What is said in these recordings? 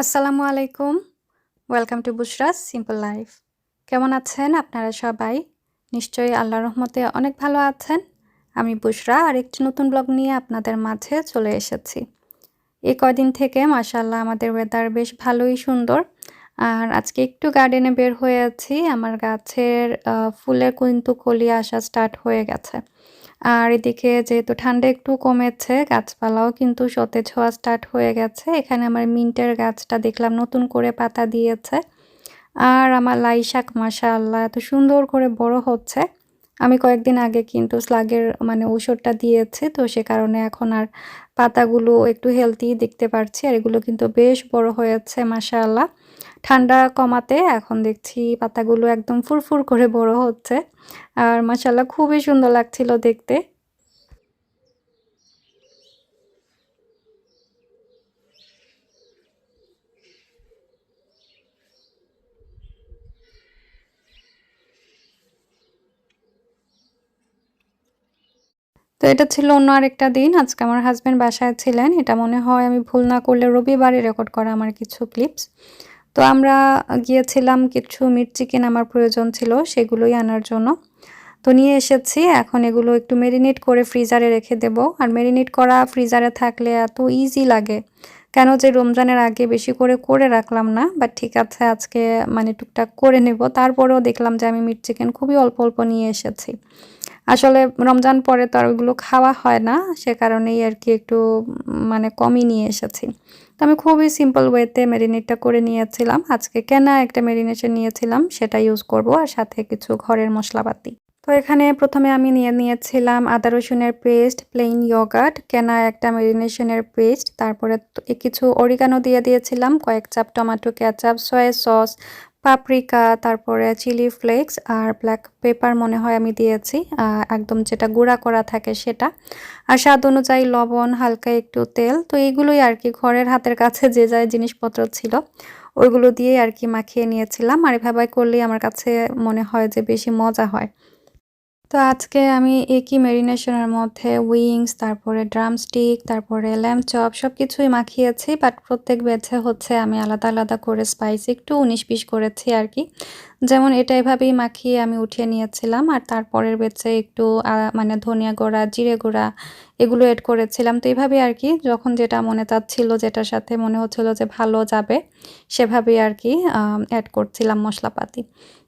আসসালামু আলাইকুম। Welcome to Bushra's simple life. কেমন আছেন আপনারা সবাই? নিশ্চয়ই আল্লাহর রহমতে অনেক ভালো আছেন। আমি বুশরা আরেকটি নতুন ব্লগ নিয়ে আপনাদের মাঝে চলে এসেছি। এই কয়দিন থেকে মাশাআল্লাহ আমাদের ওয়েদার বেশ ভালোই সুন্দর। আর আজকে একটু গার্ডেনে বের হয়ে আছি। আমার গাছের ফুলের কিন্তু কলি আসা স্টার্ট হয়ে গেছে। আর এদিকে যেহেতু ঠান্ডা একটু কমেছে, গাছপালাও কিন্তু সতেজ হওয়া স্টার্ট হয়ে গেছে। এখানে আমার মিন্টের গাছটা দেখলাম নতুন করে পাতা দিয়েছে। আর আমার লাই শাক মাশাআল্লাহ এত সুন্দর করে বড় হচ্ছে। আমি কয়েকদিন আগে কিন্তু স্লাগের ঔষধটা দিয়েছি। তো সে কারণে এখন আর পাতাগুলো একটু হেলদি দেখতে পারছি। আর এগুলো কিন্তু বেশ বড় হয়েছে মাশাআল্লাহ। ঠান্ডা কমাতে এখন দেখছি পাতাগুলো একদম ফুরফুর করে বড় হচ্ছে। আর মাশাআল্লাহ খুবই সুন্দর লাগছিল দেখতে। তো এটা ছিল অন্য আরেকটা দিন। আজকে আমার হাসব্যান্ড বাসায় ছিলেন। এটা মনে হয় আমি ভুল না করলে রবিবারে রেকর্ড করা আমার কিছু ক্লিপস। তো আমরা গিয়েছিলাম কিছু মিট চিকেন আমার প্রয়োজন ছিল সেগুলোই আনার জন্য। তো নিয়ে এসেছি। এখন এগুলো একটু মেরিনেট করে ফ্রিজারে রেখে দেব। আর মেরিনেট করা ফ্রিজারে থাকলে এত ইজি লাগে। কেন যে রমজানের আগে বেশি করে রাখলাম না। বাট ঠিক আছে আজকে টুকটাক করে নেব। তারপরেও দেখলাম যে আমি মিট চিকেন খুবই অল্প নিয়ে এসেছি। আসলে রমজান পরে তো আর ওইগুলো খাওয়া হয় না। সে কারণেই আরকি একটু কমই নিয়ে এসেছি। তো আমি খুবই সিম্পল ওয়েতে মেরিনেটটা করে নিয়েছিলাম। আজকে কেনা একটা মেরিনেশন নিয়েছিলাম সেটা ইউজ করব আর সাথে কিছু ঘরের মশলাপাতি। তো এখানে ১ম এ আমি নিয়েছিলাম আদা রসুনের পেস্ট, প্লেইন ইয়োগার্ট, কেনা একটা মেরিনেশনের পেস্ট, তারপরে কিছু অরিগানো দিয়েছিলাম, কয়েক চাপ tomato ketchup, soya sauce, paprika, তারপরে চিলি ফ্লেক্স আর ব্ল্যাক পেপার মনে হয় আমি দিয়েছি। একদম যেটা গুঁড়া করা থাকে সেটা। আর স্বাদ অনুযায়ী লবণ, হালকা একটু তেল। তো এইগুলোই আরকি ঘরের হাতের কাছে যে যা জিনিসপত্র ছিল ওইগুলো দিয়েই আরকি মাখিয়ে নিয়েছিলাম। আর এভাবে করলেই আমার কাছে মনে হয় যে বেশি মজা হয়। তো আজকে আমি একই মেরিনেশনের মধ্যে উইংস, তারপরে ড্রামস্টিক, তারপরে ল্যাম্ব চপ সবকিছুই মাখিয়েছি। বাট প্রত্যেক ব্যাচে হচ্ছে আমি আলাদা করে স্পাইস একটু ১৯-২০ করেছি আরকি। যেমন এটা এভাবেই মাখিয়ে আমি উঠিয়ে নিয়েছিলাম। আর তারপরের ব্যাচে একটু ধনিয়া গুঁড়া, জিরে গুঁড়া এগুলো এড করেছিলাম। তো এভাবেই আরকি যখন যেটা মনে চাচ্ছিল, যেটার সাথে মনে হচ্ছিল যে ভালো যাবে, সেভাবেই আরকি এড করছিলাম মশলাপাতি।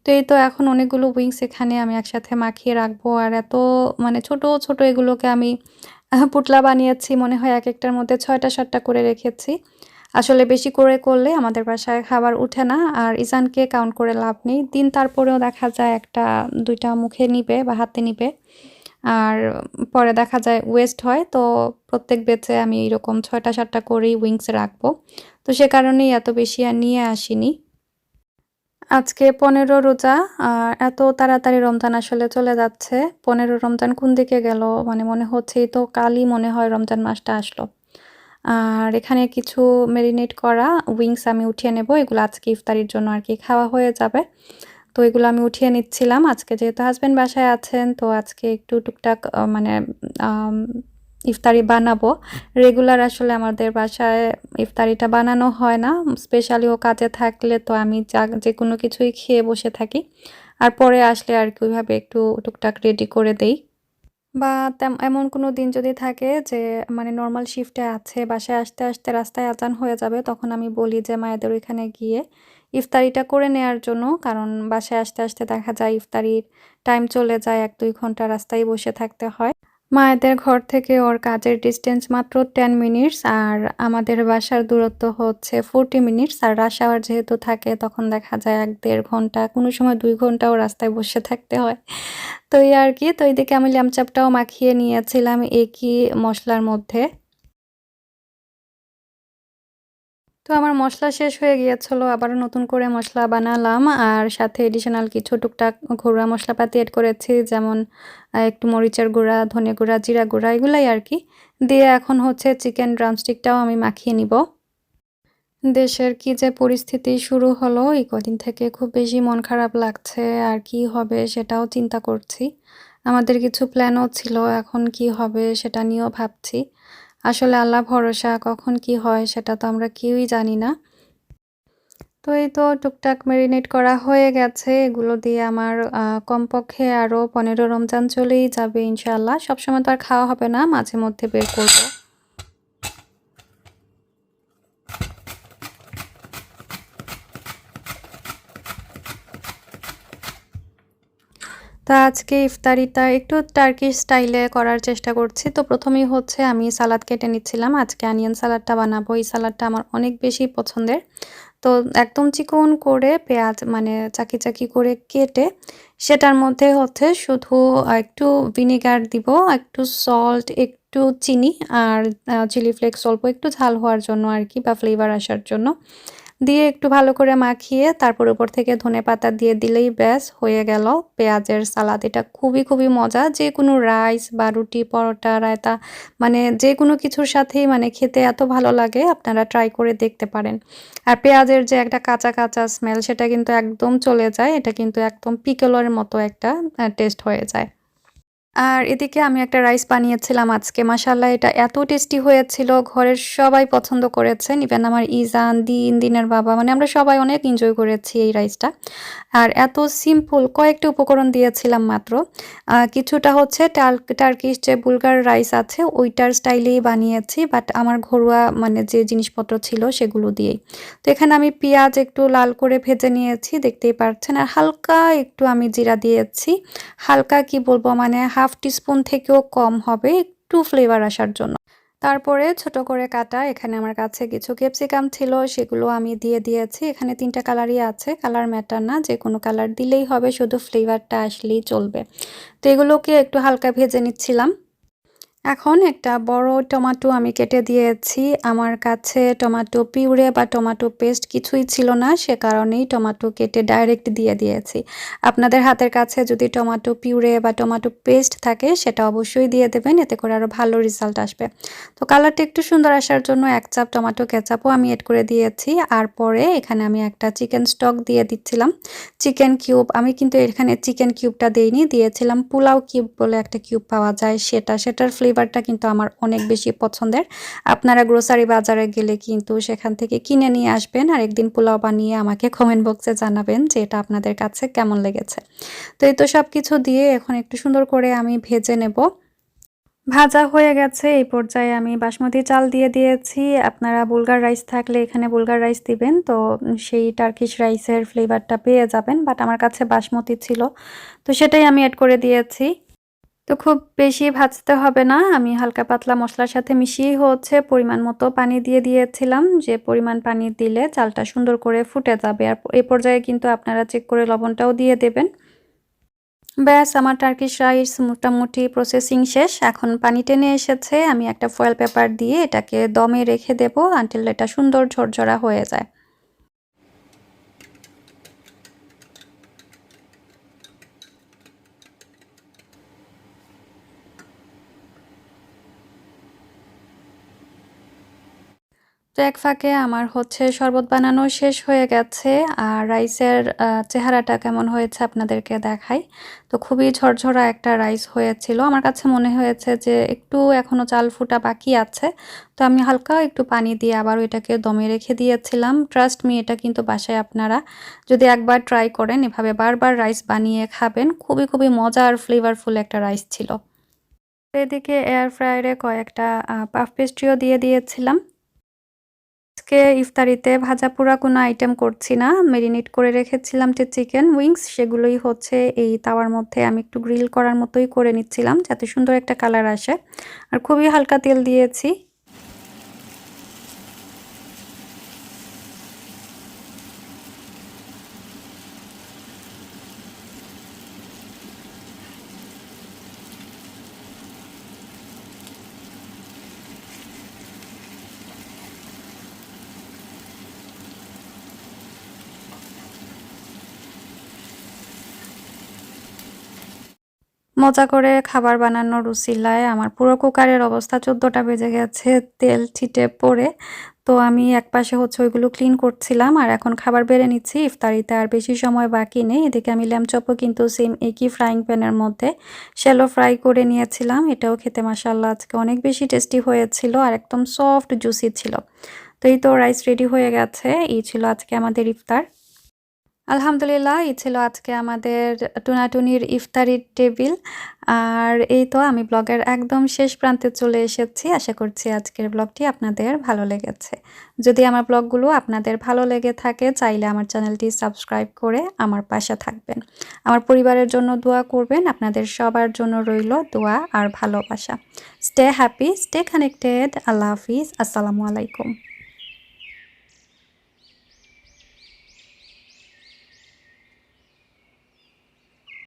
তো এই তো এখন অনেকগুলো উইংস এখানে আমি একসাথে মাখিয়ে রাখবো। আর এত ছোট এগুলোকে আমি পুটলা বানিয়েছি। মনে হয় একেকটার মধ্যে ৬টা-৭টা করে রেখেছি। আসলে বেশি করে করলে আমাদের বাসায় খাবার উঠে না। আর ইজানকে কাউন্ট করে লাভ নেই। দিন তারপরেও দেখা যায় ১টা-২টা মুখে নিবে বা হাতে নিবে। আর পরে দেখা যায় ওয়েস্ট হয়। তো প্রত্যেক ব্যাচে আমি এরকম ৬টা-৭টা করেই উইংস রাখবো। তো সে কারণেই এত বেশি আর নিয়ে আসিনি। আজকে ১৫ রোজা। আর এত তাড়াতাড়ি রমজান আসলে চলে যাচ্ছে। ১৫ রমজান কোন দিকে গেল মনে হচ্ছে এই তো কালই মনে হয় রমজান মাসটা আসলো। আর এখানে কিছু মেরিনেট করা উইংস আমি উঠিয়ে নেব। এগুলো আজকে ইফতারির জন্য আরকি খাওয়া হয়ে যাবে। তো এগুলো আমি উঠিয়ে নিচ্ছিলাম। আজকে যেহেতু হাসব্যান্ড বাসায় আছেন তো আজকে একটু টুকটাক আম ইফতারি বানাবো। রেগুলার আসলে আমাদের বাসায় ইফতারিটা বানানো হয় না। স্পেশালি ও কাজে থাকলে তো আমি যেকোনো কিছুই খেয়ে বসে থাকি। আর পরে আসলে আরকি ওইভাবে একটু টুকটাক রেডি করে দেই। বা এমন কোনো দিন যদি থাকে যে নরমাল শিফটে আছে, বাসায় আসতে রাস্তায় আজান হয়ে যাবে, তখন আমি বলি যে মায়েদের ওইখানে গিয়ে ইফতারিটা করে নেয়ার জন্য। কারণ বাসায় আসতে দেখা যায় ইফতারির টাইম চলে যায়, ১-২ ঘন্টা রাস্তায় বসে থাকতে হয়। মায়েদের ঘর থেকে ওর কাজের ডিসটেন্স মাত্র 10 মিনিটস আর আমাদের বাসার দূরত্ব হচ্ছে 40 মিনিটস। আর রাশ আওয়ার যেহেতু থাকে তখন দেখা যায় ১-১.৫ ঘন্টা, কোনো সময় ২ ঘন্টাও রাস্তায় বসে থাকতে হয়। তো এই আরকি। তো এইদিকে আমি ল্যাম্প-চাপটাও মাখিয়ে নিয়েছিলাম একই মসলার মধ্যে। তো আমার মসলা শেষ হয়ে গিয়েছিল। আবারও নতুন করে মসলা বানালাম। আর সাথে এডিশনাল কিছু টুকটাক ঘরোয়া মশলাপাতি এড করেছি। যেমন একটু মরিচের গুঁড়া, ধনে গুঁড়া, জিরা গুঁড়া এগুলাই আরকি। দিয়ে এখন হচ্ছে চিকেন ড্রামস্টিকটাও আমি মাখিয়ে নিব। দেশের কি যে পরিস্থিতি শুরু হলো এই কদিন থেকে খুব বেশি মন খারাপ লাগছে। আর কি হবে সেটাও চিন্তা করছি। আমাদের কিছু প্ল্যানও ছিল, এখন কি হবে সেটা নিয়েও ভাবছি। আসলে আল্লাহ ভরসা, কখন কি হয় সেটা তো আমরা কেউই জানি না। তো এই তো টুকটাক মেরিনেট করা হয়ে গেছে। এগুলো দিয়ে আমার কমপক্ষে আরও ১৫ রমজান চলেই যাবে ইনশাআল্লাহ। সবসময় তো আর খাওয়া হবে না, মাঝে মধ্যে বের করব। তো আজকে ইফতারিটা একটু টার্কিশ স্টাইলে করার চেষ্টা করছি। তো প্রথমেই হচ্ছে আমি সালাদ কেটে নিচ্ছিলাম। আজকে অনিয়ন সালাদটা বানাবো। এই সালাদটা আমার অনেক বেশি পছন্দের। তো একদম চিকন করে পেঁয়াজ মানে চাকি চাকি করে কেটে সেটার মধ্যে হচ্ছে শুধু একটু ভিনেগার দিব, একটু সল্ট, একটু চিনি আর চিলি ফ্লেক্স অল্প একটু ঝাল হওয়ার জন্য আর কি, বা ফ্লেভার আসার জন্য দিয়ে একটু ভালো করে মাখিয়ে তারপর উপর থেকে ধনেপাতা দিয়ে দিলেই ব্যাস হয়ে গেল পেঁয়াজের সালাদ। এটা খুবই খুবই মজা, যে কোনো রাইস বা রুটি, পরোটা, রায়তা মানে যে কোনো কিছুর সাথেই মানে খেতে এত ভালো লাগে, আপনারা ট্রাই করে দেখতে পারেন। আর পেঁয়াজের যে একটা কাঁচা কাঁচা স্মেল সেটা কিন্তু একদম চলে যায়, এটা কিন্তু একদম পিকলের মতো একটা টেস্ট হয়ে যায়। আর এদিকে আমি একটা রাইস বানিয়েছিলাম আজকে। মাশাআল্লাহ এটা এত টেস্টি হয়েছিল, ঘরের সবাই পছন্দ করেছেন। ইভেন আমার ইজান, দিনের বাবা মানে আমরা সবাই অনেক এনজয় করেছি এই রাইসটা। আর এত সিম্পল, কয়েকটা উপকরণ দিয়েছিলাম মাত্র। কিছুটা হচ্ছে টার্কিশ যে বুলগার রাইস আছে ওইটার স্টাইলেই বানিয়েছি, বাট আমার ঘরোয়া মানে যে জিনিসপত্র ছিল সেগুলো দিয়েই। তো এখানে আমি পেঁয়াজ একটু লাল করে ভেজে নিয়েছি, দেখতেই পাচ্ছেন। আর হালকা একটু আমি জিরা দিয়েছি। হালকা কি বলবো মানে হাফ টিস্পুন থেকেও কম হবে, একটু ফ্লেভার আসার জন্য। তারপরে ছোট করে কাটা এখানে আমার কাছে কিছু ক্যাপসিকাম ছিল, সেগুলো আমি দিয়ে দিয়েছি। এখানে ৩ টা কালারই আছে, কালার ম্যাটার না, যে কোনো কালার দিলেই হবে, শুধু ফ্লেভারটা আসলেই চলবে। তো এগুলোকে একটু হালকা ভেজে নিচ্ছিলাম। এখন একটা বড় টমেটো আমি কেটে দিয়েছি। আমার কাছে টমেটো পিউরে বা টমেটো পেস্ট কিছুই ছিল না, সে কারণেই টমেটো কেটে ডাইরেক্ট দিয়ে দিয়েছি। আপনাদের হাতের কাছে যদি টমেটো পিউরে বা টমেটো পেস্ট থাকে সেটা অবশ্যই দিয়ে দেবেন, এতে করে আরও ভালো রেজাল্ট আসবে। তো কালারটা একটু সুন্দর আসার জন্য ১ চাপ টমেটো কেচাপও আমি এড করে দিয়েছি। আর পরে এখানে আমি একটা চিকেন স্টক দিয়ে দিচ্ছিলাম। চিকেন কিউব, আমি কিন্তু এখানে চিকেন কিউবটা দেইনি, দিয়েছিলাম পোলাও কিউব বলে একটা কিউব পাওয়া যায় সেটার ফ্লেভারটা কিন্তু আমার অনেক বেশি পছন্দের। আপনারা গ্রোসারি বাজারে গেলে কিন্তু সেখান থেকে কিনে নিয়ে আসবেন আর একদিন পোলাও বানিয়ে আমাকে কমেন্ট বক্সে জানাবেন যে এটা আপনাদের কাছে কেমন লেগেছে। তো এই তো সব কিছু দিয়ে এখন একটু সুন্দর করে আমি ভেজে নেব। ভাজা হয়ে গেছে, এই পর্যায়ে আমি বাসমতি চাল দিয়ে দিয়েছি। আপনারা বুলগার রাইস থাকলে এখানে বুলগার রাইস দিবেন, তো সেই টার্কিশ রাইসের ফ্লেভারটা পেয়ে যাবেন, বাট আমার কাছে বাসমতি ছিল তো সেটাই আমি এড করে দিয়েছি। তো খুব বেশি ভাজতে হবে না, আমি হালকা পাতলা মশলার সাথে মিশিয়েই হচ্ছে পরিমাণ মতো পানি দিয়ে দিয়েছিলাম, যে পরিমাণ পানি দিলে চালটা সুন্দর করে ফুটে যাবে। আর এই পর্যায়ে কিন্তু আপনারা চেক করে লবণটাও দিয়ে দেবেন। ব্যাস আমার টার্কিশ রাইস মোটামুটি প্রসেসিং শেষ। এখন পানি টেনে এসেছে, আমি একটা ফয়েল পেপার দিয়ে এটাকে দমে রেখে দেব আনটিল এটা সুন্দর ঝরঝরা হয়ে যায়। তো এক ফাঁকে আমার হচ্ছে শরবত বানানো শেষ হয়ে গেছে। আর রাইসের চেহারাটা কেমন হয়েছে আপনাদেরকে দেখাই। তো খুবই ঝরঝরা একটা রাইস হয়েছিল। আমার কাছে মনে হয়েছে যে একটু এখনো চাল ফুটা বাকি আছে। তো আমি হালকা একটু পানি দিয়ে আবার এটাকে দমে রেখে দিয়েছিলাম। ট্রাস্ট মি, এটা কিন্তু বাসায় আপনারা যদি একবার ট্রাই করেন এভাবে বারবার রাইস বানিয়ে খাবেন, খুবই খুবই মজা আর ফ্লেভারফুল একটা রাইস ছিল। এদিকে এয়ার ফ্রায়ারে কয়েকটা পাফ পেস্ট্রিও দিয়ে দিয়েছিলাম। আজকে ইফতারিতে ভাজা পোড়া কোনো আইটেম করছি না। মেরিনেট করে রেখেছিলাম যে চিকেন উইংস, সেগুলোই হচ্ছে এই তাওয়ার মধ্যে আমি একটু গ্রিল করার মতোই করে নিচ্ছিলাম যাতে সুন্দর একটা কালার আসে। আর খুবই হালকা তেল দিয়েছি। মজা করে খাবার বানানোর উছিলায় আমার পুরো কুকারের অবস্থা ১৪টা বেজে গেছে তেল ছিটে পড়ে। তো আমি একপাশে হচ্ছে ওইগুলো ক্লিন করছিলাম আর এখন খাবার বেড়ে নিচ্ছি। ইফতারিতে আর বেশি সময় বাকি নেই। এদিকে আমি ল্যাম্ব চপও কিন্তু সেম একই ফ্রাইং প্যানের মধ্যে শ্যালো ফ্রাই করে নিয়েছিলাম। এটাও খেতে মাশাআল্লাহ আজকে অনেক বেশি টেস্টি হয়েছিল আর একদম সফট জুসি ছিল। তো এই তো রাইস রেডি হয়ে গেছে। এই ছিল আজকে আমাদের ইফতার। আলহামদুলিল্লাহ, এই ছিল আজকে আমাদের টুনাটুনির ইফতারির টেবিল। আর এই তো আমি ব্লগের একদম শেষ প্রান্তে চলে এসেছি। আশা করছি আজকের ব্লগটি আপনাদের ভালো লেগেছে। যদি আমার ব্লগগুলো আপনাদের ভালো লেগে থাকে, চাইলে আমার চ্যানেলটি সাবস্ক্রাইব করে আমার পাশে থাকবেন। আমার পরিবারের জন্য দোয়া করবেন। আপনাদের সবার জন্য রইল দোয়া আর ভালোবাসা। Stay happy, stay connected. আল্লাহ হাফিজ। আসসালামু আলাইকুম।